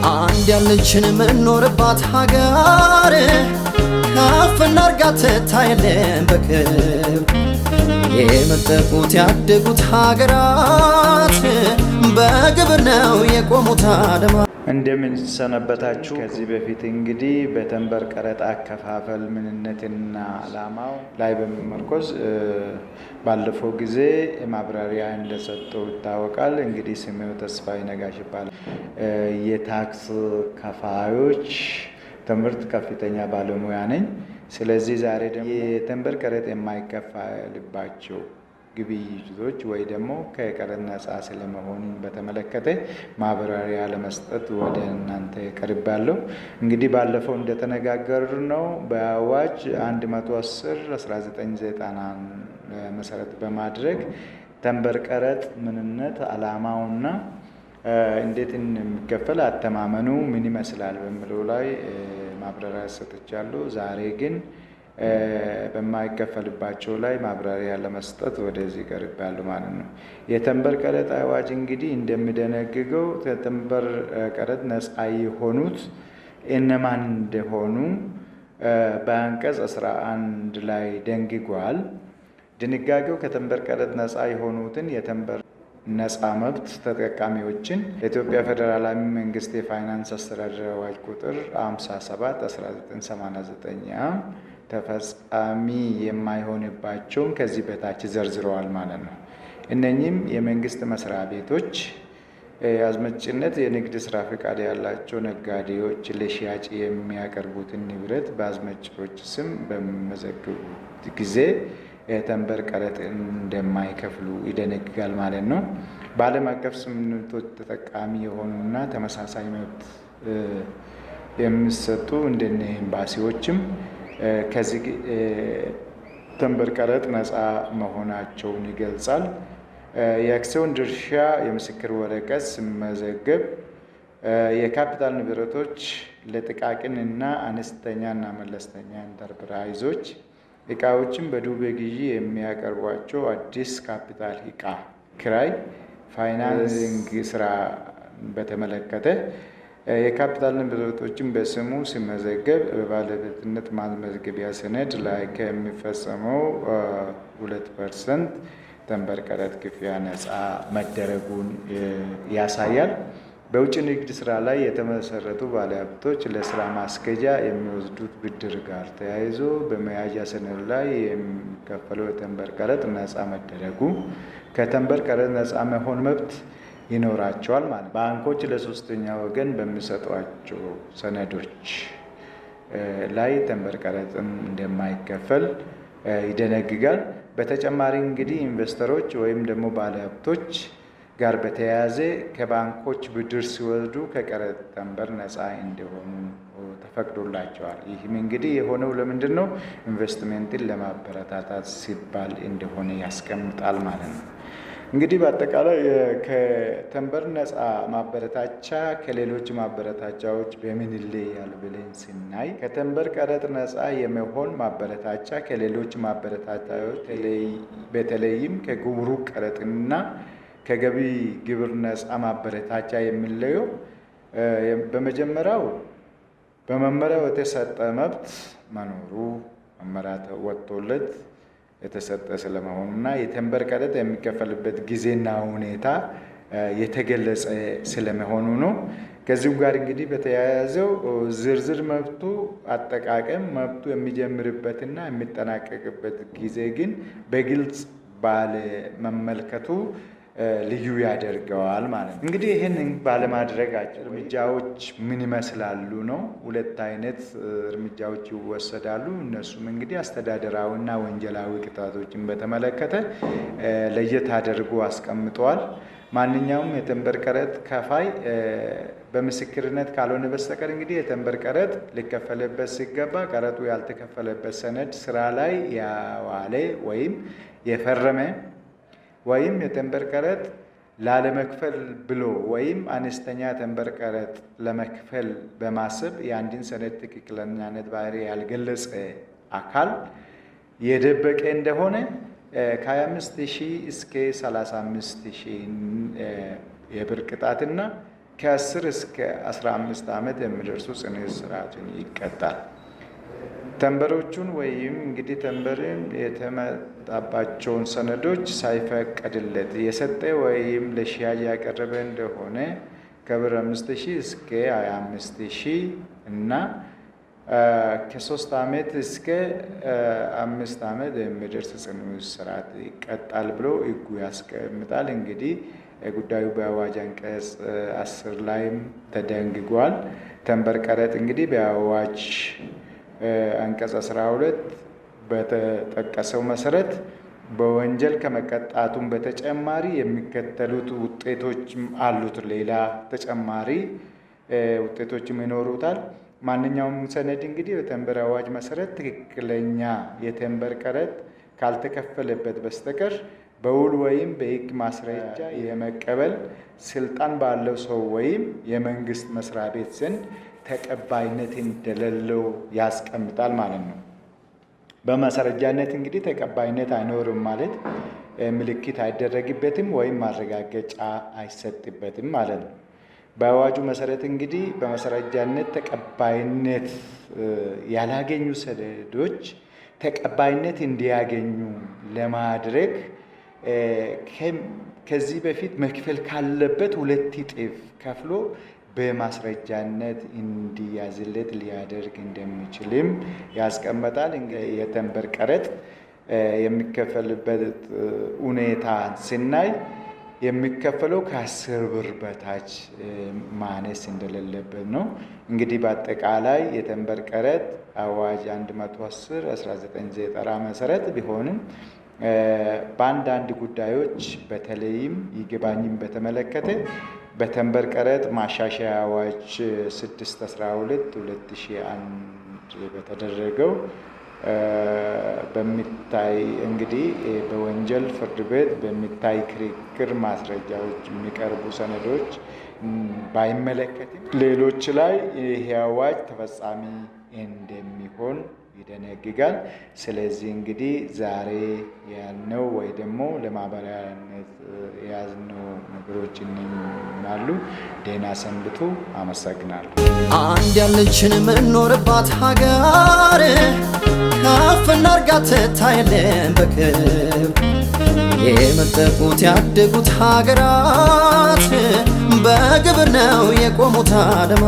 አንድ ያለችን ምንኖርባት ሀገር ከፍ እናርጋት ታየለን በክብር የመጠቁት ያደጉት ሀገራት በግብር ነው የቆሙት አድማ። እንደምን ሰነበታችሁ። ከዚህ በፊት እንግዲህ በተንበር ቀረጥ አከፋፈል ምንነትና ዓላማው ላይ በመመርኮዝ ባለፈው ጊዜ ማብራሪያ እንደሰጠው ይታወቃል። እንግዲህ ስሜው ተስፋዬ ነጋሽ ይባላል። የታክስ ከፋዮች ትምህርት ከፍተኛ ባለሙያ ነኝ። ስለዚህ ዛሬ ደግሞ የተንበር ቀረጥ የማይከፈልባቸው ግብይቶች ወይ ደግሞ ከቀረጥ ነፃ ስለመሆኑ በተመለከተ ማብራሪያ ለመስጠት ወደ እናንተ ቀርባለሁ። እንግዲህ ባለፈው እንደተነጋገርነው በአዋጅ 110/1990 መሰረት በማድረግ ተንበር ቀረጥ ምንነት ዓላማውና እንዴት እንደሚከፈል አተማመኑ ምን ይመስላል በሚለው ላይ ማብራሪያ ሰጥቻለሁ። ዛሬ ግን በማይከፈልባቸው ላይ ማብራሪያ ለመስጠት ወደዚህ ቀርቤያለሁ ማለት ነው። የተንበር ቀረጥ አዋጅ እንግዲህ እንደሚደነግገው የተንበር ቀረጥ ነፃ የሆኑት እነማን እንደሆኑ በአንቀጽ 11 ላይ ደንግጓል። ድንጋጌው ከተንበር ቀረጥ ነፃ የሆኑትን የተንበር ነፃ መብት ተጠቃሚዎችን የኢትዮጵያ ፌዴራላዊ መንግስት የፋይናንስ አስተዳደር አዋጅ ቁጥር 57/1989 ተፈጻሚ የማይሆንባቸውን ከዚህ በታች ዘርዝረዋል ማለት ነው። እነኚህም የመንግስት መስሪያ ቤቶች፣ የአስመጭነት የንግድ ስራ ፈቃድ ያላቸው ነጋዴዎች ለሽያጭ የሚያቀርቡትን ንብረት በአስመጪዎች ስም በሚመዘግቡት ጊዜ የተንበር ቀረጥ እንደማይከፍሉ ይደነግጋል ማለት ነው። በዓለም አቀፍ ስምምነቶች ተጠቃሚ የሆኑና ተመሳሳይ መብት የሚሰጡ እንደነ ኤምባሲዎችም ከዚህ ተንበር ቀረጥ ነፃ መሆናቸውን ይገልጻል። የአክሲዮን ድርሻ የምስክር ወረቀት ሲመዘገብ የካፒታል ንብረቶች ለጥቃቅን እና አነስተኛና መለስተኛ ኢንተርፕራይዞች እቃዎችን በዱቤ ግዢ የሚያቀርቧቸው አዲስ ካፒታል እቃ ክራይ ፋይናንሲንግ ስራ በተመለከተ የካፒታል ንብረቶችን በስሙ ሲመዘገብ በባለቤትነት ማስመዝገቢያ ሰነድ ላይ ከሚፈጸመው 2% ተንበር ቀረጥ ክፍያ ነፃ መደረጉን ያሳያል። በውጭ ንግድ ስራ ላይ የተመሰረቱ ባለሀብቶች ለስራ ማስኬጃ የሚወስዱት ብድር ጋር ተያይዞ በመያዣ ሰነድ ላይ የሚከፈለው የተንበር ቀረጥ ነፃ መደረጉ ከተንበር ቀረጥ ነፃ መሆን መብት ይኖራቸዋል ማለት። ባንኮች ለሶስተኛ ወገን በሚሰጧቸው ሰነዶች ላይ ተንበር ቀረጥም እንደማይከፈል ይደነግጋል። በተጨማሪ እንግዲህ ኢንቨስተሮች ወይም ደግሞ ባለሀብቶች ጋር በተያያዘ ከባንኮች ብድር ሲወስዱ ከቀረጥ ተንበር ነፃ እንዲሆኑ ተፈቅዶላቸዋል። ይህም እንግዲህ የሆነው ለምንድን ነው? ኢንቨስትመንትን ለማበረታታት ሲባል እንደሆነ ያስቀምጣል ማለት ነው። እንግዲህ በአጠቃላይ ከተንበር ነፃ ማበረታቻ ከሌሎች ማበረታቻዎች በምን ይለያል ብለን ስናይ ከተንበር ቀረጥ ነፃ የመሆን ማበረታቻ ከሌሎች ማበረታቻዎች በተለይም ከጉምሩክ ቀረጥና ከገቢ ግብር ነፃ ማበረታቻ የሚለየው በመመሪያው የተሰጠ መብት መኖሩ መመሪያ ወጥቶለት የተሰጠ ስለመሆኑና የተንበር ቀረጥ የሚከፈልበት ጊዜና ሁኔታ የተገለጸ ስለመሆኑ ነው። ከዚሁ ጋር እንግዲህ በተያያዘው ዝርዝር መብቱ አጠቃቀም መብቱ የሚጀምርበትና የሚጠናቀቅበት ጊዜ ግን በግልጽ ባለመመልከቱ ልዩ ያደርገዋል ማለት ነው። እንግዲህ ይህን ባለማድረጋቸው እርምጃዎች ምን ይመስላሉ ነው። ሁለት አይነት እርምጃዎች ይወሰዳሉ። እነሱም እንግዲህ አስተዳደራዊና ወንጀላዊ ቅጣቶችን በተመለከተ ለየት አድርጎ አስቀምጠዋል። ማንኛውም የተንበር ቀረጥ ከፋይ በምስክርነት ካልሆነ በስተቀር እንግዲህ የተንበር ቀረጥ ሊከፈልበት ሲገባ ቀረጡ ያልተከፈለበት ሰነድ ስራ ላይ ያዋለ ወይም የፈረመ ወይም የተንበር ቀረጥ ላለመክፈል ብሎ ወይም አነስተኛ ተንበር ቀረጥ ለመክፈል በማሰብ የአንድን ሰነድ ትክክለኛነት ባህሪ ያልገለጸ አካል የደበቀ እንደሆነ ከ25,000 እስከ 35,000 የብር ቅጣትና ከ10 እስከ 15 ዓመት የሚደርሱ ጽኑ እስራትን ይቀጣል። ተንበሮቹን ወይም እንግዲህ ተንበርን የተመጣባቸውን ሰነዶች ሳይፈቀድለት የሰጠ ወይም ለሽያጭ ያቀረበ እንደሆነ ከብር 5,000 እስከ 25,000 እና ከ3 ዓመት እስከ 5 ዓመት የሚደርስ ጽኑ እስራት ይቀጣል ብሎ ሕጉ ያስቀምጣል። እንግዲህ ጉዳዩ በአዋጅ አንቀጽ 10 ላይም ተደንግጓል። ተንበር ቀረጥ እንግዲህ በአዋጅ አንቀጽ 12 በተጠቀሰው መሰረት በወንጀል ከመቀጣቱም በተጨማሪ የሚከተሉት ውጤቶችም አሉት። ሌላ ተጨማሪ ውጤቶችም ይኖሩታል። ማንኛውም ሰነድ እንግዲህ በተንበር አዋጅ መሰረት ትክክለኛ የተንበር ቀረጥ ካልተከፈለበት በስተቀር በውል ወይም በሕግ ማስረጃ የመቀበል ስልጣን ባለው ሰው ወይም የመንግስት መስሪያ ቤት ዘንድ ተቀባይነት እንደሌለው ያስቀምጣል ማለት ነው። በማስረጃነት እንግዲህ ተቀባይነት አይኖርም ማለት ምልክት አይደረግበትም ወይም ማረጋገጫ አይሰጥበትም ማለት ነው። በአዋጁ መሰረት እንግዲህ በማስረጃነት ተቀባይነት ያላገኙ ሰነዶች ተቀባይነት እንዲያገኙ ለማድረግ ከዚህ በፊት መክፈል ካለበት 2 እጥፍ ከፍሎ በማስረጃነት እንዲያዝለት ሊያደርግ እንደሚችልም ያስቀምጣል። የተንበር ቀረጥ የሚከፈልበት ሁኔታ ስናይ የሚከፈለው ከ10 ብር በታች ማነስ እንደሌለበት ነው። እንግዲህ በአጠቃላይ የተንበር ቀረጥ አዋጅ 110/1990 መሰረት ቢሆንም በአንዳንድ ጉዳዮች በተለይም ይግባኝን በተመለከተ በተንበር ቀረጥ ማሻሻያ አዋጅ 612/2001 በተደረገው በሚታይ እንግዲህ በወንጀል ፍርድ ቤት በሚታይ ክርክር ማስረጃዎች የሚቀርቡ ሰነዶች ባይመለከትም ሌሎች ላይ ይሄ አዋጅ ተፈጻሚ እንደሚሆን ይደነግጋል። ስለዚህ እንግዲህ ዛሬ ያልነው ወይ ደግሞ ለማህበራዊነት የያዝነው ነገሮች ይሆናሉ። ደህና ሰንብቱ። አመሰግናለሁ። አንድ ያለችን የምንኖርባት ሀገር ከፍ እናርጋት ትታየለን በክብር የመጠቁት ያደጉት ሀገራት በግብር ነው የቆሙት አለማ